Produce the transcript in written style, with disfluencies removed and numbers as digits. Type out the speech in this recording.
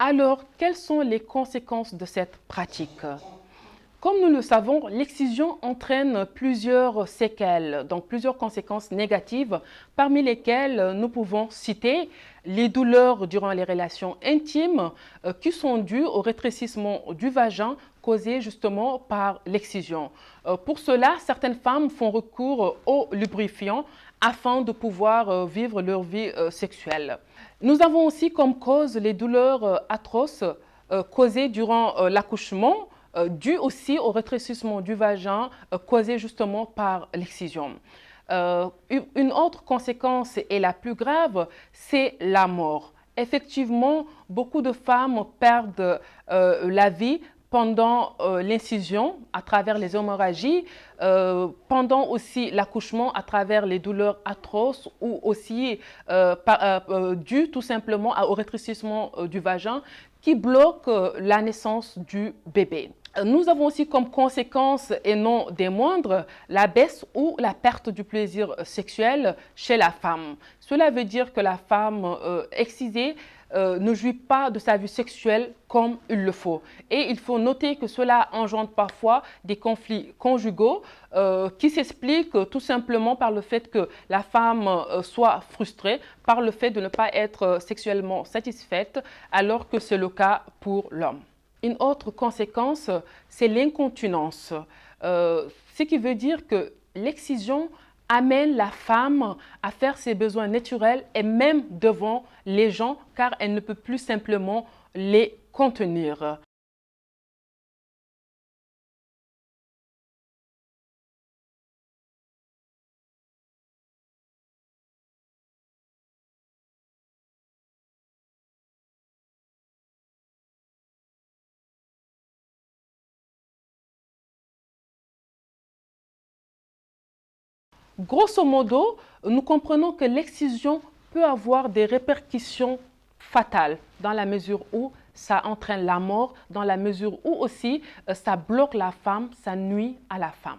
Alors, quelles sont les conséquences de cette pratique? Comme nous le savons, l'excision entraîne plusieurs séquelles, donc plusieurs conséquences négatives, parmi lesquelles nous pouvons citer les douleurs durant les relations intimes qui sont dues au rétrécissement du vagin causé justement par l'excision. Pour cela, certaines femmes font recours au lubrifiant afin de pouvoir vivre leur vie sexuelle. Nous avons aussi comme cause les douleurs atroces causées durant l'accouchement, dû aussi au rétrécissement du vagin causé justement par l'excision. Une autre conséquence et la plus grave, c'est la mort. Effectivement, beaucoup de femmes perdent la vie pendant l'incision, à travers les hémorragies, pendant aussi l'accouchement, à travers les douleurs atroces ou aussi dû tout simplement au rétrécissement du vagin qui bloque la naissance du bébé. Nous avons aussi comme conséquence, et non des moindres, la baisse ou la perte du plaisir sexuel chez la femme. Cela veut dire que la femme excisée ne jouit pas de sa vie sexuelle comme il le faut. Et il faut noter que cela engendre parfois des conflits conjugaux qui s'expliquent tout simplement par le fait que la femme soit frustrée, par le fait de ne pas être sexuellement satisfaite, alors que c'est le cas pour l'homme. Une autre conséquence, c'est l'incontinence, ce qui veut dire que l'excision amène la femme à faire ses besoins naturels et même devant les gens car elle ne peut plus simplement les contenir. Grosso modo, nous comprenons que l'excision peut avoir des répercussions fatales dans la mesure où ça entraîne la mort, dans la mesure où aussi ça bloque la femme, ça nuit à la femme.